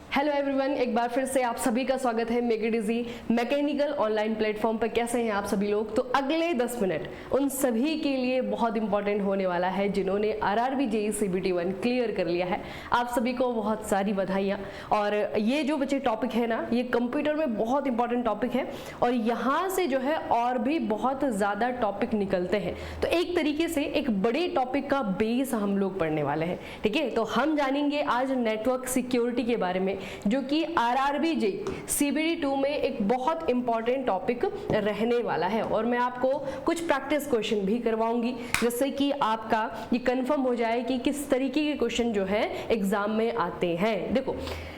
Hello everyone, एक बार फिर से आप सभी का स्वागत है make it easy mechanical online platform पर। कैसे हैं आप सभी लोग? तो अगले 10 मिनट उन सभी के लिए बहुत इंपॉर्टेंट होने वाला है जिन्होंने आरआरबी जेईई सीबीटी 1 क्लियर कर लिया है। आप सभी को बहुत सारी बधाइयाँ। और ये जो बच्चे टॉपिक है ना, ये कंप्यूटर में बहुत इंपॉर्टेंट टॉपिक है और यहाँ से जो है और भी बहुत ज़्यादा टॉपिक निकलते हैं। तो एक तरीके से एक बड़े टॉपिक का बेस हम लोग पढ़ने वाले हैं। ठीक है, तो हम जानेंगे आज नेटवर्क सिक्योरिटी के बारे में, जो कि आरआरबी जेईई सीबीटी 2 में एक बहुत इंपॉर्टेंट टॉपिक रहने वाला है। और मैं आपको कुछ प्रैक्टिस क्वेश्चन भी करवाऊंगी जिससे कि आपका ये कंफर्म हो जाए कि किस तरीके के क्वेश्चन जो है एग्जाम में आते हैं। देखो,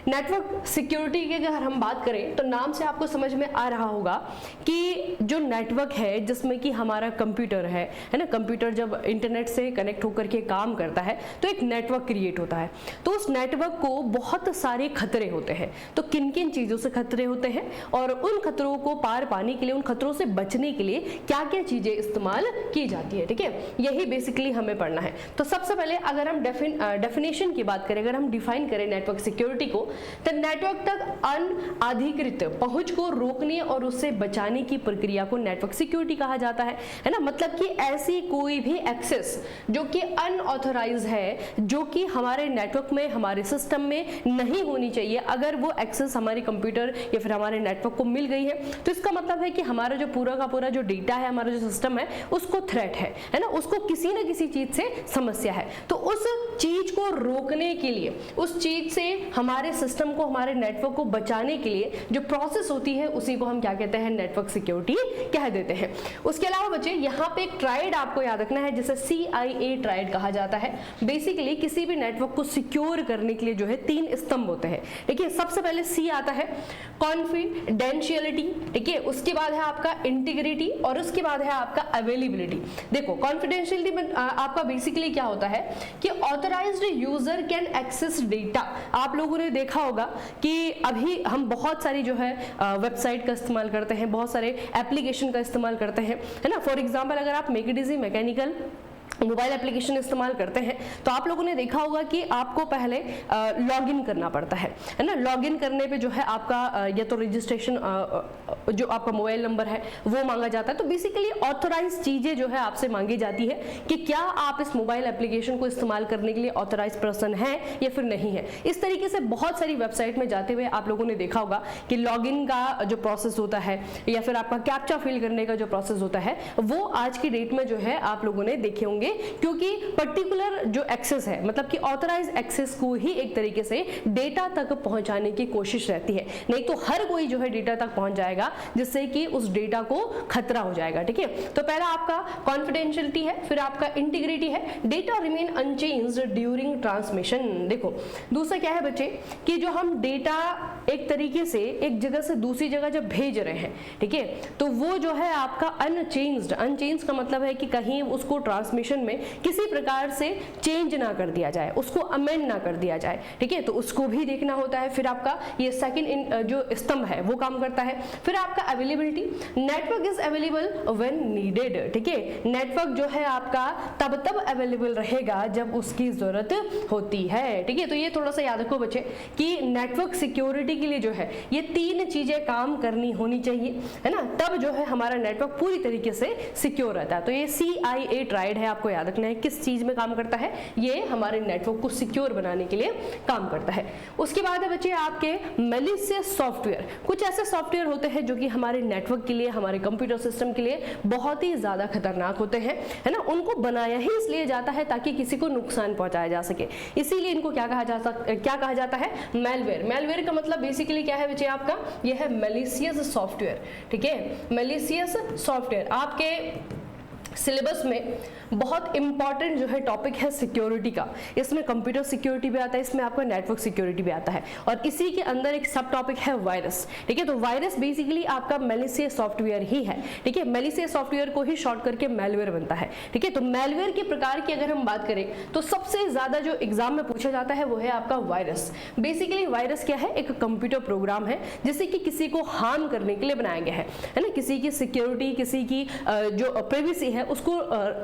नेटवर्क सिक्योरिटी की अगर हम बात करें तो नाम से आपको समझ में आ रहा होगा कि जो नेटवर्क है जिसमें कि हमारा कंप्यूटर है ना, कंप्यूटर जब इंटरनेट से कनेक्ट होकर के काम करता है तो एक नेटवर्क क्रिएट होता है। तो उस नेटवर्क को बहुत सारे खतरे होते हैं। तो किन किन चीजों से खतरे होते हैं और उन खतरों को पार पाने के लिए, उन खतरों से बचने के लिए क्या क्या चीजें इस्तेमाल की जाती है। ठीक है, यही बेसिकली हमें पढ़ना है। तो सबसे पहले अगर हम डेफिनेशन की बात करें, अगर हम डिफाइन करें नेटवर्क सिक्योरिटी को, तो नेटवर्क तक अनधिकृत पहुंच को रोकने और उससे बचाने की प्रक्रिया को नेटवर्क सिक्योरिटी कहा जाता है ना। मतलब कि ऐसी कोई भी एक्सेस जो कि अनऑथराइज्ड है, जो कि हमारे नेटवर्क में, हमारे सिस्टम में नहीं होनी चाहिए, अगर वो एक्सेस हमारे कंप्यूटर या फिर हमारे नेटवर्क को मिल गई है तो इसका मतलब है कि हमारा जो पूरा का पूरा जो डेटा है, हमारा जो सिस्टम है, उसको थ्रेट है ना, उसको किसी ना किसी चीज से समस्या है। तो उस चीज को रोकने के लिए, उस चीज से हमारे सिस्टम को, हमारे नेटवर्क को बचाने के लिए जो प्रोसेस होती है उसी को हम क्या कहते हैं, नेटवर्क सिक्योरिटी कह देते हैं। उसके अलावा बच्चे यहाँ पे एक ट्राइड आपको याद रखना है जिसे CIA ट्राइड कहा जाता है। बेसिकली किसी भी नेटवर्क को सिक्योर करने के लिए जो है 3 स्तंभ होते हैं। देखिए, सबसे पहले C आता है कॉन्फिडेंशियलिटी, ठीक है, उसके बाद है आपका इंटीग्रिटी और उसके बाद है आपका अवेलेबिलिटी। देखो, कॉन्फिडेंशियलिटी में आपका बेसिकली क्या होता है कि authorised user can access data. आप लोगों ने देखा होगा कि अभी हम बहुत सारी जो है वेबसाइट का इस्तेमाल करते हैं, बहुत सारे एप्लीकेशन का इस्तेमाल करते हैं, है ना। फॉर एग्जांपल अगर आप make it easy mechanical mobile application इस्तेमाल करते हैं तो आप लोगों ने देखा होगा कि आपको पहले लॉगिन करना पड़ता है ना। लॉगिन करने पे जो है आपका या तो रजिस्ट्रेशन, जो आपका मोबाइल नंबर है वो मांगा जाता है। तो बेसिकली ऑथराइज चीजें जो है आपसे मांगी जाती है कि क्या आप इस मोबाइल एप्लीकेशन को इस्तेमाल करने के लिए ऑथराइज पर्सन है या फिर नहीं है। इस तरीके से बहुत सारी वेबसाइट में जाते हुए आप लोगों ने देखा होगा कि लॉगिन का जो प्रोसेस होता है या फिर आपका कैप्चा फिल करने का जो प्रोसेस होता है वो आज की डेट में जो है आप लोगों ने देखे होंगे, क्योंकि पर्टिकुलर जो एक्सेस है, मतलब कि ऑथराइज एक्सेस को ही एक तरीके से डेटा तक पहुंचाने की कोशिश रहती है। नहीं तो हर कोई जो है डेटा तक पहुंच जाएगा जिससे कि उस डेटा को खतरा हो जाएगा। ठीक है, तो पहला आपका कॉन्फिडेंशियलिटी है, फिर आपका इंटीग्रिटी है, data remain unchanged during transmission. देखो, दूसरा क्या है बच्चे कि जो हम डेटा एक तरीके से एक जगह से दूसरी जगह जब भेज रहे हैं, ठीक है, तो वो जो है आपका अनचेंज्ड का मतलब है कि कहीं उसको ट्रांसमिशन में किसी प्रकार से चेंज ना कर दिया जाए, उसको अमेंड ना कर दिया जाए। ठीक है, तो उसको भी देखना होता है। फिर आपका ये सेकंड जो स्तंभ है वो काम करता है। फिर आपका availability, network is available when needed. ठीक है, नेटवर्क जो है आपका तब अवेलेबल रहेगा जब उसकी जरूरत होती है। ठीक है, तो ये थोड़ा सा याद रखो बच्चे कि नेटवर्क सिक्योरिटी के लिए जो है ये 3 चीजें काम करनी होनी चाहिए, है ना, तब जो है हमारा नेटवर्क पूरी तरीके से सिक्योर रहता है। तो ये CIA ट्राइड है, आपको याद रखना है किस चीज में काम करता है, ये हमारे नेटवर्क को सिक्योर बनाने के लिए काम करता है। उसके बाद है बच्चे आपके मैलिशियस सॉफ्टवेयर। कुछ ऐसे सॉफ्टवेयर होते हैं जो कि हमारे नेटवर्क के लिए, हमारे कंप्यूटर सिस्टम के लिए बहुत ही ज्यादा खतरनाक होते हैं, है ना। उनको बनाया ही इसलिए जाता है ताकि किसी को नुकसान पहुंचाया जा सके, इसीलिए इनको क्या कहा जाता है, मैलवेयर। मैलवेयर का मतलब बेसिकली क्या है बच्चे आपका, यह है मैलिशियस सॉफ्टवेयर। ठीक है, मैलिशियस सॉफ्टवेयर आपके सिलेबस में बहुत इंपॉर्टेंट जो है टॉपिक है सिक्योरिटी का। इसमें कंप्यूटर सिक्योरिटी भी आता है, इसमें आपका नेटवर्क सिक्योरिटी भी आता है और इसी के अंदर एक सब टॉपिक है वायरस। ठीक है, तो वायरस बेसिकली आपका मैलिशियस सॉफ्टवेयर ही है। ठीक है, मैलिशियस सॉफ्टवेयर को ही शॉर्ट करके मैलवेयर बनता है। ठीक है, तो मैलवेयर के प्रकार की अगर हम बात करें तो सबसे ज्यादा जो एग्जाम में पूछा जाता है वो है आपका वायरस। बेसिकली वायरस क्या है, एक कंप्यूटर प्रोग्राम है जिससे कि किसी को हार्म करने के लिए बनाया गया है ना, किसी की सिक्योरिटी, किसी की जो प्राइवेसी है उसको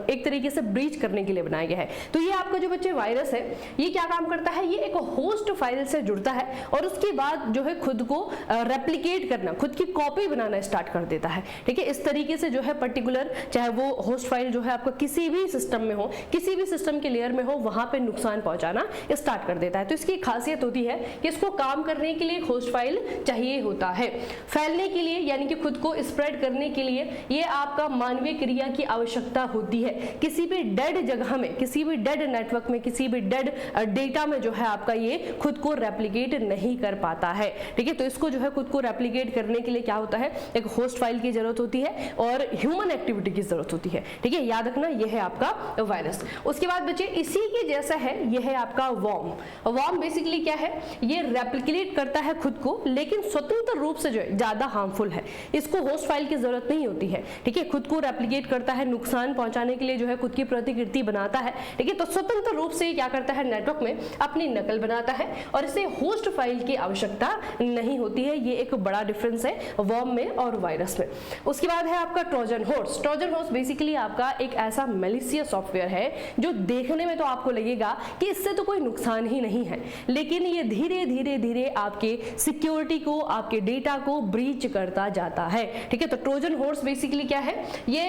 एक तरीके से ब्रीच करने के लिए बनाया गया है। तो ये आपका जो बच्चे वायरस है ये क्या काम करता है, ये एक होस्ट फाइल से जुड़ता है और उसके बाद जो है खुद को रेप्लिकेट करना, खुद की कॉपी बनाना स्टार्ट कर देता है। ठीक है, इस तरीके से जो है पर्टिकुलर चाहे वो होस्ट फाइल जो है आपका किसी भी सिस्टम में हो, किसी भी सिस्टम के लेयर में हो, वहां पे नुकसान पहुंचाना स्टार्ट कर देता है। तो इसकी खासियत होती है कि इसको काम करने के लिए होस्ट फाइल चाहिए होता है। फैलने के लिए यानी कि खुद को स्प्रेड करने के लिए ये आपका मानवीय क्रिया की आवश्यकता होती है। किसी भी डेड जगह में, किसी भी डेड नेटवर्क में, किसी भी डेड डेटा में जो है आपका ये खुद को रेप्लिकेट नहीं कर पाता है। ठीक है, तो इसको जो है खुद को रेप्लिकेट करने के लिए क्या होता है, एक होस्ट फाइल की जरूरत होती है और ह्यूमन एक्टिविटी की जरूरत होती है। ठीक है, याद रखना ये है आपका वायरस। उसके बाद बच्चे इसी के जैसा है ये है आपका वर्म। वर्म बेसिकली क्या है, ये रेप्लिकेट करता है खुद को लेकिन स्वतंत्र रूप से जो है ज्यादा हार्मफुल है, इसको होस्ट फाइल की जरूरत नहीं होती है। ठीक है, खुद को रेप्लिकेट करता है, नुकसान पहुंचाने के लिए जो है खुद की प्रतिकृति बनाता है। ठीक है, तो स्वतंत्र रूप से क्या करता है, नेटवर्क में अपनी नकल बनाता है और इसे होस्ट फाइल की आवश्यकता नहीं होती है। ये एक बड़ा डिफरेंस है वर्म में और वायरस में। उसके बाद है आपका Trojan horse. Trojan horse basically आपका एक ऐसा मैलिशियस सॉफ्टवेयर है जो देखने में तो आपको लगेगा कि इससे तो कोई नुकसान ही नहीं है, लेकिन ये धीरे धीरे धीरे आपके सिक्योरिटी को, आपके डेटा को ब्रीच करता जाता है। ठीक है, तो ट्रोजन हॉर्स बेसिकली क्या है, ये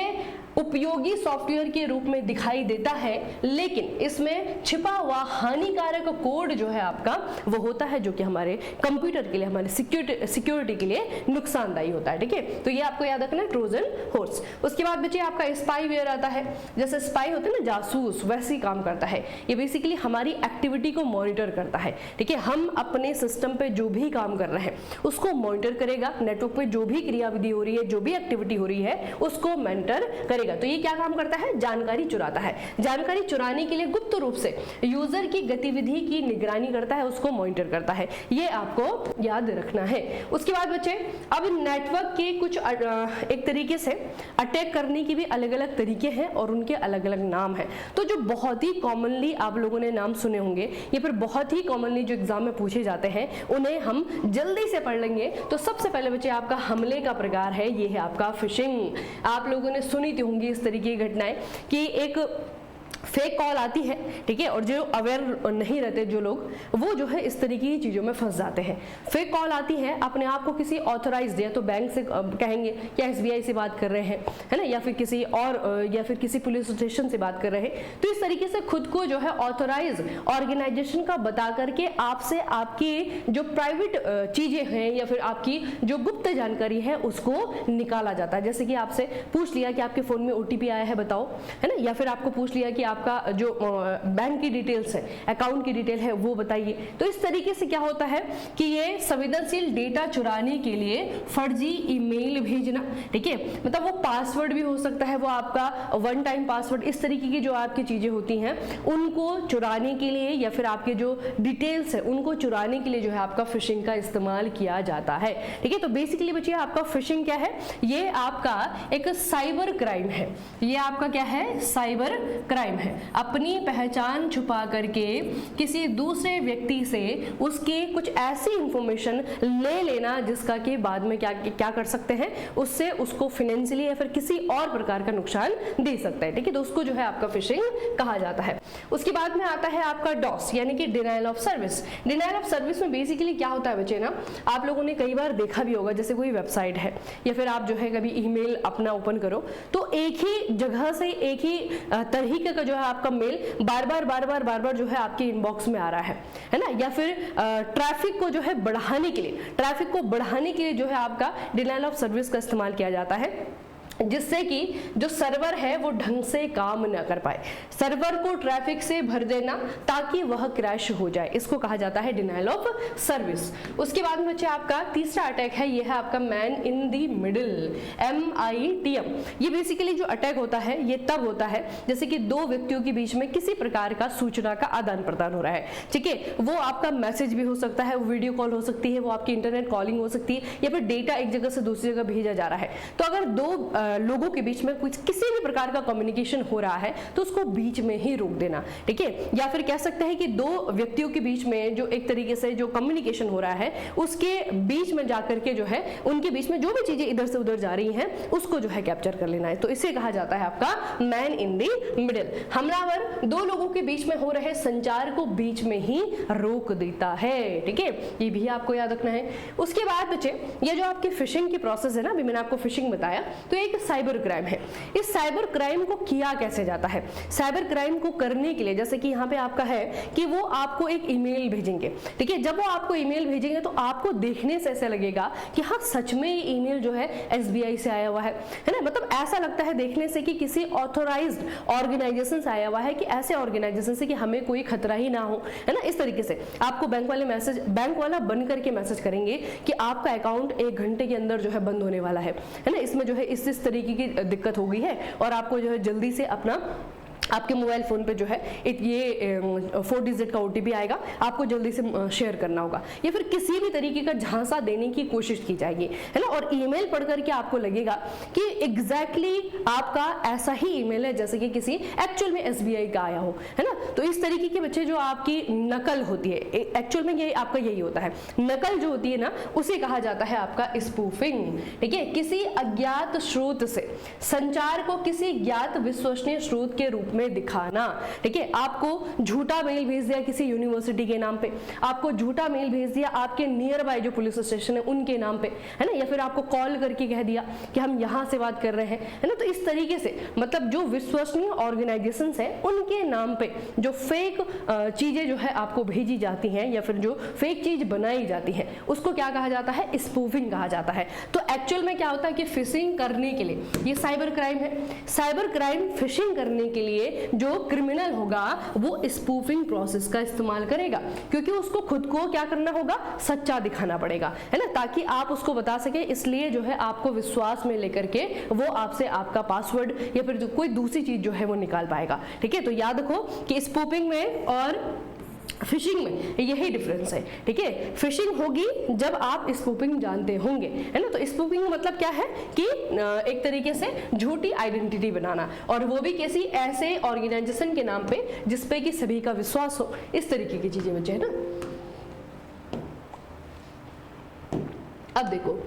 उपयोगी सॉफ्टवेयर के रूप में दिखाई देता है लेकिन इसमें छिपा हुआ हानिकारक कोड जो है आपका वो होता है जो कि हमारे कंप्यूटर के लिए, हमारे सिक्योरिटी के लिए नुकसानदायी होता है। ठीक है, तो ये आपको याद रखना है ट्रोजन हॉर्स। उसके बाद बच्चे आपका स्पाईवेयर आता है। जैसे स्पाई होते हैं ना जासूस, वैसे ही काम करता है। ये बेसिकली हमारी एक्टिविटी को मॉनिटर करता है। ठीक है, हम अपने सिस्टम पे जो भी काम कर रहे हैं उसको मॉनिटर करेगा, नेटवर्क पे जो भी क्रियाविधि हो रही है, जो भी एक्टिविटी हो रही है उसको मॉनिटर करेगा। तो ये क्या काम करता है, जानकारी चुराता है। जानकारी चुराने के लिए गुप्त रूप से यूजर की गतिविधि की निगरानी करता है, उसको मॉनिटर करता है। ये आपको याद रखना है। उसके बाद बच्चे अब नेटवर्क के कुछ एक तरीके से अटैक करने की भी अलग अलग तरीके हैं और उनके अलग अलग नाम हैं। तो जो बहुत ही कॉमनली आप लोगों ने नाम सुने होंगे या फिर बहुत ही कॉमनली जो एग्जाम में पूछे जाते हैं उन्हें हम जल्दी से पढ़ लेंगे। तो सबसे पहले बच्चे आपका हमले का प्रकार है, ये है आपका फिशिंग। आप लोगों ने सुनी थी होंगी इस तरीके की घटनाएं कि एक फेक कॉल आती है। ठीक है, और जो अवेयर नहीं रहते जो लोग, वो जो है इस तरीके की चीजों में फंस जाते हैं। फेक कॉल आती है, अपने आप को किसी ऑथराइज्ड या तो बैंक से कहेंगे या SBI से बात कर रहे हैं, है ना, या फिर किसी और या फिर किसी पुलिस स्टेशन से बात कर रहे हैं। तो इस तरीके से खुद को जो है ऑथराइज ऑर्गेनाइजेशन का बता करके आपसे आपकी जो प्राइवेट चीजें हैं या फिर आपकी जो गुप्त जानकारी है उसको निकाला जाता है। जैसे कि आपसे पूछ लिया कि आपके फोन में OTP आया है बताओ, है ना, या फिर आपको पूछ लिया कि आपका जो बैंक की डिटेल्स है, अकाउंट की डिटेल है वो बताइए। तो इस तरीके से क्या होता है कि ये संवेदनशील डेटा चुराने के लिए फर्जी ईमेल भेजना, ठीक है, मतलब वो पासवर्ड भी हो सकता है, वो आपका वन टाइम पासवर्ड, इस तरीके की जो आपकी चीजें होती हैं उनको चुराने के लिए या फिर आपके जो डिटेल्स है उनको चुराने के लिए जो है आपका फिशिंग का इस्तेमाल किया जाता है। ठीक है, तो बेसिकली बच्चे आपका फिशिंग क्या है, ये आपका एक साइबर क्राइम है। ये आपका क्या है, साइबर क्राइम है। अपनी पहचान छुपा करके किसी दूसरे व्यक्ति से उसके कुछ ऐसी इंफॉर्मेशन ले लेना जिसका कि बाद में क्या कर सकते हैं, उससे उसको फाइनेंशियली या फिर किसी और प्रकार का नुकसान दे सकता है। ठीक है, तो उसको जो है आपका फिशिंग कहा जाता है। उसके बाद में आता है आपका डॉस यानी कि denial of service. Denial of service में बेसिकली क्या होता है बच्चे ना, आप लोगों ने कई बार देखा भी होगा, जैसे कोई वेबसाइट है या फिर आप जो है कभी ईमेल अपना ओपन करो तो एक ही जगह से एक ही तरीके का जो है आपका मेल बार बार जो है आपके इनबॉक्स में आ रहा है ना, या फिर ट्रैफिक को जो है बढ़ाने के लिए जो है आपका डिनायल ऑफ सर्विस का इस्तेमाल किया जाता है, जिससे कि जो सर्वर है वो ढंग से काम न कर पाए, सर्वर को ट्रैफिक से भर देना ताकि वह क्रैश हो जाए, इसको कहा जाता है डिनायल ऑफ सर्विस। उसके बाद में बच्चे आपका तीसरा अटैक है, ये है आपका man in the middle, MITM। ये बेसिकली जो अटैक होता है ये तब होता है जैसे कि दो व्यक्तियों के बीच में किसी प्रकार का सूचना का आदान प्रदान हो रहा है। ठीक है, वो आपका मैसेज भी हो सकता है, वो वीडियो कॉल हो सकती है, वो आपकी इंटरनेट कॉलिंग हो सकती है, या फिर डेटा एक जगह से दूसरी जगह भेजा जा रहा है। तो अगर दो लोगों के बीच में कुछ किसी भी प्रकार का कम्युनिकेशन हो रहा है तो उसको बीच में ही रोक देना, ठीक है। या फिर कह सकते हैं कि दो व्यक्तियों के बीच में जो एक तरीके से जो कम्युनिकेशन हो रहा है उसके बीच में जाकर के जो है उनके बीच में जो भी चीजें इधर से उधर जा रही हैं उसको जो है कैप्चर कर लेना है। तो इसे कहा जाता है आपका मैन इन दी मिडिल। हमलावर दो लोगों के बीच में हो रहे संचार को बीच में ही रोक देता है, ठीक है, ये भी आपको याद रखना है। उसके बाद बच्चे ये जो आपकी फिशिंग की प्रोसेस है ना, अभी मैंने आपको फिशिंग बताया, तो एक साइबर क्राइम है। इस साइबर क्राइम को किया कैसे जाता है? साइबर क्राइम को करने के लिए जैसे कि यहाँ पे आपका है कि वो आपको एक ईमेल भेजेंगे, ठीक है। जब वो आपको ईमेल भेजेंगे तो आपको देखने से ऐसा लगेगा कि हाँ सच में ये ईमेल जो है SBI से आया हुआ है ना, मतलब ऐसा लगता है देखने से कि किसी ऑथोराइज्ड ऑर्गेनाइजेशन से आया हुआ है, कि ऐसे ऑर्गेनाइजेशन से कि हमें कोई खतरा ही ना हो, है ना। इस तरीके से आपको बैंक वाला बन करके मैसेज करेंगे कि आपका अकाउंट 1 घंटे के अंदर जो है बंद होने वाला है ना, इसमें जो है इस तरीके की दिक्कत हो गई है और आपको जो है जल्दी से अपना आपके मोबाइल फोन पे जो है ये 4 डिजिट का OTP आएगा, आपको जल्दी से शेयर करना होगा, या फिर किसी भी तरीके का झांसा देने की कोशिश की जाएगी, है ना। और ईमेल पढ़ करके आपको लगेगा कि एग्जैक्टली आपका ऐसा ही ईमेल है जैसे कि किसी एक्चुअल में SBI का आया हो, है ना। तो इस तरीके के बच्चे जो आपकी नकल होती है, एक्चुअल में ये आपका यही होता है, नकल जो होती है ना उसे कहा जाता है आपका स्पूफिंग, ठीक है। किसी अज्ञात स्रोत से संचार को किसी ज्ञात विश्वसनीय स्रोत के रूप में दिखाना, ठीक है। आपको झूठा मेल भेज दिया किसी यूनिवर्सिटी के नाम पे, आपको झूठा मेल भेज दिया आपके नियर बाय जो पुलिस स्टेशन है उनके नाम पे, है ना, या फिर आपको कॉल करके कह दिया कि हम यहाँ से बात कर रहे हैं, है ना। तो इस तरीके से मतलब जो विश्वसनीय ऑर्गेनाइजेशंस है उनके नाम पे जो फेक चीजें जो है आपको भेजी जाती हैं या फिर जो फेक चीज बनाई जाती है उसको क्या कहा जाता है? स्पूफिंग कहा जाता है। तो एक्चुअल में क्या होता है कि फिशिंग करने के लिए, ये साइबर क्राइम है, साइबर क्राइम फिशिंग करने के लिए जो क्रिमिनल होगा वो स्पूफिंग प्रोसेस का इस्तेमाल करेगा, क्योंकि उसको खुद को क्या करना होगा? सच्चा दिखाना पड़ेगा, है ना, ताकि आप उसको बता सके। इसलिए जो है आपको विश्वास में लेकर के वो आपसे आपका पासवर्ड या फिर जो कोई दूसरी चीज जो है वो निकाल पाएगा, ठीक है। तो याद रखो कि स्पूफिंग में और फिशिंग में यही डिफरेंस है, ठीक है। फिशिंग होगी जब आप स्पूफिंग जानते होंगे, है ना। तो स्पूफिंग मतलब क्या है कि एक तरीके से झूठी आइडेंटिटी बनाना, और वो भी किसी ऐसे ऑर्गेनाइजेशन के नाम पे जिसपे कि सभी का विश्वास हो, इस तरीके की चीजें बचे, है ना। अब देखो,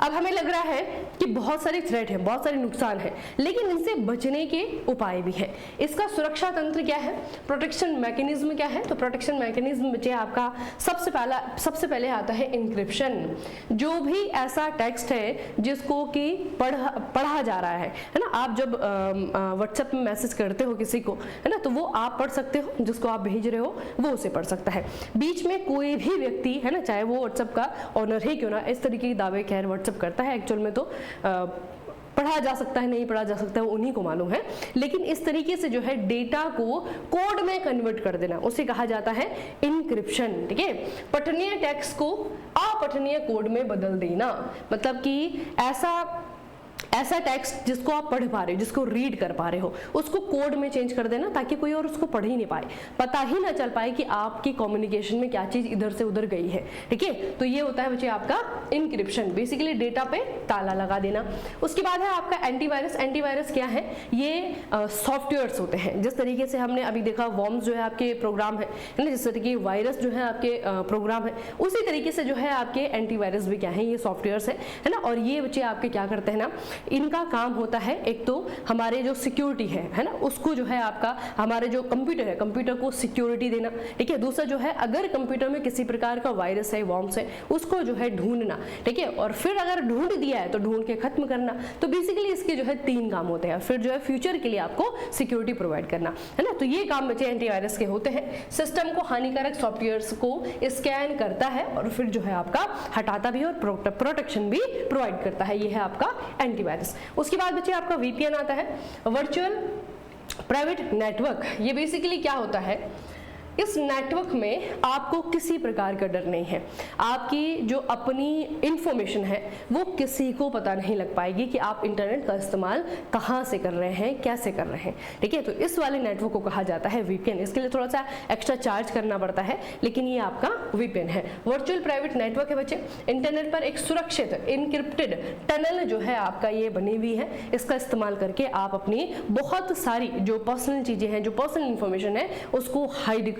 अब हमें लग रहा है कि बहुत सारे थ्रेट हैं, बहुत सारे नुकसान हैं, लेकिन इनसे बचने के उपाय भी हैं। इसका सुरक्षा तंत्र क्या है? प्रोटेक्शन मैकेनिज्म क्या है? तो प्रोटेक्शन मैकेनिज्म बच्चे आपका सबसे पहले आता है इंक्रिप्शन। जो भी ऐसा टेक्स्ट है जिसको कि पढ़ा जा रहा है ना, आप जब व्हाट्सएप में मैसेज करते हो किसी को, है ना, तो वो आप पढ़ सकते हो, जिसको आप भेज रहे हो वो उसे पढ़ सकता है। बीच में कोई भी व्यक्ति, है ना, चाहे वो व्हाट्सएप का ऑनर ही क्यों ना, इस तरीके के दावे खैर व्हाट्सएप करता है, एक्चुअल में तो पढ़ा जा सकता है नहीं पढ़ा जा सकता है वो उन्हीं को मालूम है, लेकिन इस तरीके से जो है डेटा को कोड में कन्वर्ट कर देना उसे कहा जाता है इनक्रिप्शन, ठीक है। पठनीय टेक्स्ट को अपठनीय कोड में बदल देना, मतलब कि ऐसा टेक्स्ट जिसको आप पढ़ पा रहे हो, जिसको रीड कर पा रहे हो, उसको कोड में चेंज कर देना ताकि कोई और उसको पढ़ ही नहीं पाए, पता ही ना चल पाए कि आपकी कम्युनिकेशन में क्या चीज इधर से उधर गई है, ठीक है। तो ये होता है बच्चे आपका इनक्रिप्शन, बेसिकली डेटा पे ताला लगा देना। उसके बाद है आपका एंटीवायरस। एंटीवायरस क्या है? ये सॉफ्टवेयर्स होते हैं, जिस तरीके से हमने अभी देखा वॉर्म्स जो है आपके प्रोग्राम है ना, जिस तरीके वायरस जो है आपके प्रोग्राम है, उसी तरीके से जो है आपके एंटीवायरस भी क्या है? ये सॉफ्टवेयर्स है ना। और ये बच्चे आपके क्या करते हैं ना, इनका काम होता है एक तो हमारे जो सिक्योरिटी है ना, उसको जो है आपका हमारे जो कंप्यूटर है, कंप्यूटर को सिक्योरिटी देना, ठीक है। दूसरा जो है अगर कंप्यूटर में किसी प्रकार का वायरस है, वॉर्म्स है, उसको जो है ढूंढना, ठीक है। और फिर अगर ढूंढ दिया है तो ढूंढ के खत्म करना। तो बेसिकली इसके जो है 3 काम होते हैं। फिर जो है फ्यूचर के लिए आपको सिक्योरिटी प्रोवाइड करना, है ना। तो ये काम बच्चे एंटीवायरस के होते हैं। सिस्टम को हानिकारक सॉफ्टवेयर्स को स्कैन करता है और फिर जो है आपका हटाता भी और प्रोटेक्शन भी प्रोवाइड करता है। ये है आपका एंटीवायरस। उसके बाद बच्चे आपका VPN आता है, वर्चुअल प्राइवेट नेटवर्क। ये बेसिकली क्या होता है? इस नेटवर्क में आपको किसी प्रकार का डर नहीं है। आपकी जो अपनी इंफॉर्मेशन है वो किसी को पता नहीं लग पाएगी कि आप इंटरनेट का इस्तेमाल कहाँ से कर रहे हैं, कैसे कर रहे हैं, ठीक है। तो इस वाले नेटवर्क को कहा जाता है वीपीएन। इसके लिए थोड़ा सा एक्स्ट्रा चार्ज करना पड़ता है, लेकिन ये आपका वीपीएन है। वर्चुअल प्राइवेट नेटवर्क है बच्चे। इंटरनेट पर एक सुरक्षित इनक्रिप्टेड टनल जो है आपका ये बनी हुई है। इसका इस्तेमाल करके आप अपनी बहुत सारी जो पर्सनल चीजें हैं, जो पर्सनल इंफॉर्मेशन है, उसको हाइड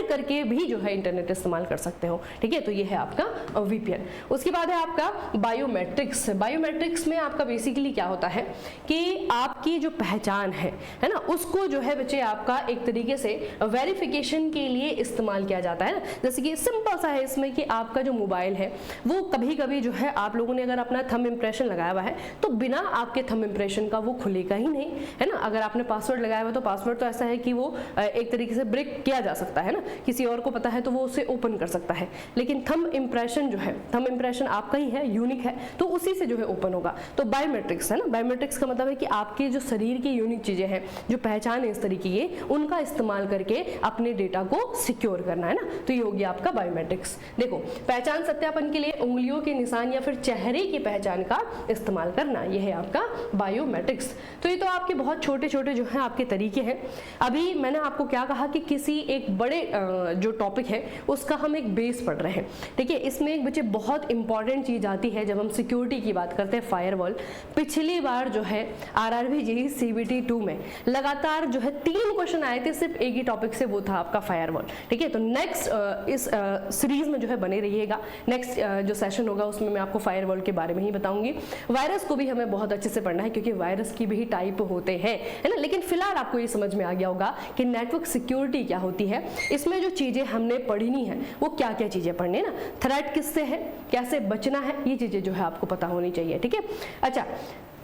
करके भी जो है इंटरनेट इस्तेमाल कर सकते हो, ठीक है। तो ये है आपका वीपीएन। उसके बाद है आपका बायोमेट्रिक्स। बायोमेट्रिक्स में आपका बेसिकली क्या होता है कि आपकी जो पहचान है ना, उसको जो है बच्चे आपका एक तरीके से वेरिफिकेशन के लिए इस्तेमाल किया जाता है ना। जैसे कि सिंपल सा है इसमें कि आपका जो मोबाइल है वो कभी कभी जो है आप लोगों ने अगर अपना थंब इंप्रेशन लगाया हुआ है तो बिना आपके थंब इंप्रेशन का वो खुलेगा ही नहीं, है ना। अगर आपने पासवर्ड लगाया हुआ तो पासवर्ड तो ऐसा है कि वो एक तरीके से ब्रेक किया जा सकता है ना, किसी और को पता है तो वो उसे ओपन कर सकता है, लेकिन थंब इंप्रेशन जो है, थंब इंप्रेशन आपका ही है, यूनिक है, तो उसी से जो है ओपन होगा। तो बायोमेट्रिक्स है ना, बायोमेट्रिक्स का मतलब है कि आपके जो शरीर की यूनिक चीजें हैं, जो पहचान है इस तरीके की, उनका इस्तेमाल करके अपने डेटा को सिक्योर करना है ना। तो ये हो गया आपका बायोमेट्रिक्स। देखो, पहचान सत्यापन के लिए उंगलियों के निशान या फिर चेहरे की पहचान का इस्तेमाल करना, यह है आपका बायोमेट्रिक्स। तो ये तो आपके बहुत छोटे छोटे जो है आपके तरीके हैं। अभी मैंने आपको क्या कहा कि किसी एक बड़े जो टॉपिक है उसका हम एक बेस पढ़ रहे हैं, ठीक है। इसमें एक बच्चे बहुत इंपॉर्टेंट चीज आती है जब हम सिक्योरिटी की बात करते हैं, फायरवॉल। पिछली बार जो है आरआरबी जेईई सीबीटी 2 में लगातार जो है 3 क्वेश्चन आए थे सिर्फ एक ही टॉपिक से, वो था आपका फायरवॉल, ठीक है। तो नेक्स्ट इस सीरीज में जो है बने रहिएगा। नेक्स्ट जो सेशन होगा उसमें मैं आपको फायरवॉल के बारे में ही बताऊंगी। वायरस को भी हमें बहुत अच्छे से पढ़ना है क्योंकि वायरस की भी टाइप होते हैं, है ना। लेकिन फिलहाल आपको ये समझ में आ गया होगा कि नेटवर्क सिक्योरिटी क्या होती है। इसमें जो चीजें हमने पढ़नी है वो क्या क्या चीजें पढ़नी है ना, थ्रेट किससे है, कैसे बचना है, ये चीजें जो है आपको पता होनी चाहिए, ठीक है। अच्छा,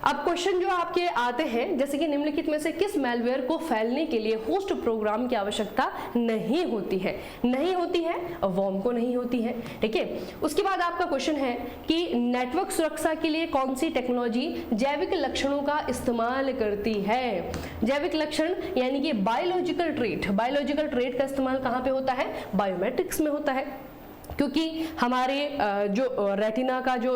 अब क्वेश्चन जो आपके आते हैं जैसे कि निम्नलिखित में से किस मैलवेयर को फैलने के लिए होस्ट प्रोग्राम की आवश्यकता नहीं होती है? नहीं होती है, वर्म को नहीं होती है, ठीक है। उसके बाद आपका क्वेश्चन है कि नेटवर्क सुरक्षा के लिए कौन सी टेक्नोलॉजी जैविक लक्षणों का इस्तेमाल करती है? जैविक लक्षण यानी कि बायोलॉजिकल ट्रेट। बायोलॉजिकल ट्रेट का इस्तेमाल कहाँ पे होता है? बायोमेट्रिक्स में होता है, क्योंकि हमारे जो रेटिना का जो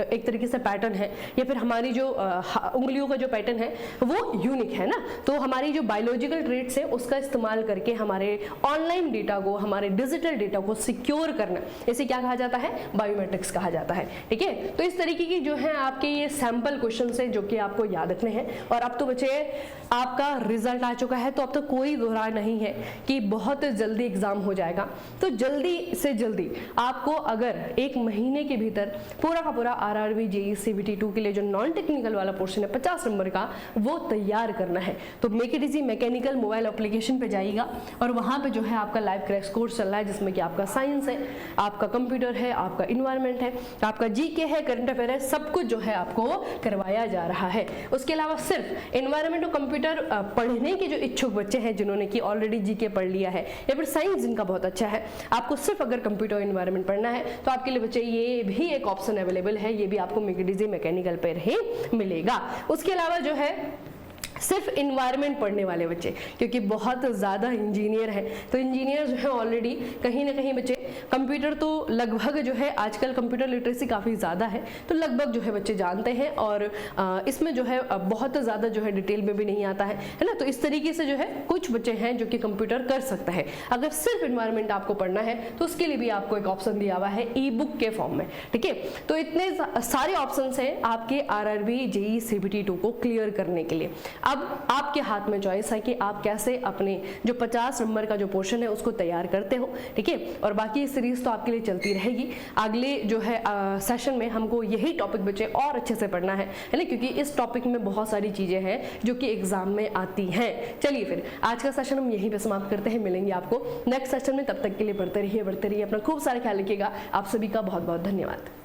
एक तरीके से पैटर्न है या फिर हमारी जो उंगलियों का जो पैटर्न है वो यूनिक है ना। तो हमारी जो बायोलॉजिकल ट्रेट्स है उसका इस्तेमाल करके हमारे ऑनलाइन डेटा को, हमारे डिजिटल डेटा को सिक्योर करना, इसे क्या कहा जाता है? बायोमेट्रिक्स कहा जाता है, ठीक है। तो इस तरीके की जो है आपके ये सैंपल क्वेश्चन है जो कि आपको याद रखने हैं। और अब तो बच्चे आपका रिजल्ट आ चुका है, तो अब तो कोई दोहरा नहीं है कि बहुत जल्दी एग्जाम हो जाएगा। तो जल्दी से जल्दी आपको अगर 1 महीने के भीतर पूरा का पूरा आरआरबी जेईई सीबीटी 2 के लिए जो नॉन टेक्निकल वाला पोर्शन है 50 नंबर का, वो तैयार करना है, तो make it easy mechanical mobile application पे जाइएगा और वहां पे जो है आपका लाइव क्रैश कोर्स चल रहा है जिसमें कि आपका साइंस है, आपका कंप्यूटर है, आपका इन्वायरमेंट है, आपका जीके है, करंट अफेयर है, सब कुछ जो है आपको करवाया जा रहा है। उसके अलावा सिर्फ इन्वायरमेंट और कंप्यूटर पढ़ने के जो इच्छुक बच्चे हैं जिन्होंने कि ऑलरेडी जीके पढ़ लिया है या फिर साइंस जिनका बहुत अच्छा है, आपको सिर्फ अगर कंप्यूटर इन्वायरमेंट पढ़ना है तो आपके लिए बच्चे ये भी एक ऑप्शन अवेलेबल है, ये भी आपको मेक इट इजी मैकेनिकल पर ही मिलेगा। उसके अलावा जो है सिर्फ इन्वायरमेंट पढ़ने वाले बच्चे, क्योंकि बहुत ज़्यादा इंजीनियर हैं, तो इंजीनियर जो है ऑलरेडी कहीं ना कहीं बच्चे कंप्यूटर तो लगभग जो है आजकल कंप्यूटर लिटरेसी काफ़ी ज़्यादा है, तो लगभग जो है बच्चे जानते हैं और इसमें जो है बहुत ज़्यादा जो है डिटेल में भी नहीं आता है ना। तो इस तरीके से जो है कुछ बच्चे हैं जो कि कंप्यूटर कर सकता है। अगर सिर्फ इन्वायरमेंट आपको पढ़ना है तो उसके लिए भी आपको एक ऑप्शन दिया हुआ है ई बुक के फॉर्म में, ठीक है। तो इतने सारे ऑप्शन हैं आपके आरआरबी जेईई सीबीटी 2 को क्लियर करने के लिए। अब आपके हाथ में चॉइस है कि आप कैसे अपने जो 50 नंबर का जो पोर्शन है उसको तैयार करते हो, ठीक है। और बाकी सीरीज तो आपके लिए चलती रहेगी। अगले जो है सेशन में हमको यही टॉपिक बचे और अच्छे से पढ़ना है ना, क्योंकि इस टॉपिक में बहुत सारी चीजें हैं जो कि एग्जाम में आती हैं। चलिए फिर आज का सेशन हम यहीं पे समाप्त करते हैं, मिलेंगे आपको नेक्स्ट सेशन में। तब तक के लिए पढ़ते रहिए, अपना खूब सारा ख्याल रखिएगा। आप सभी का बहुत बहुत धन्यवाद।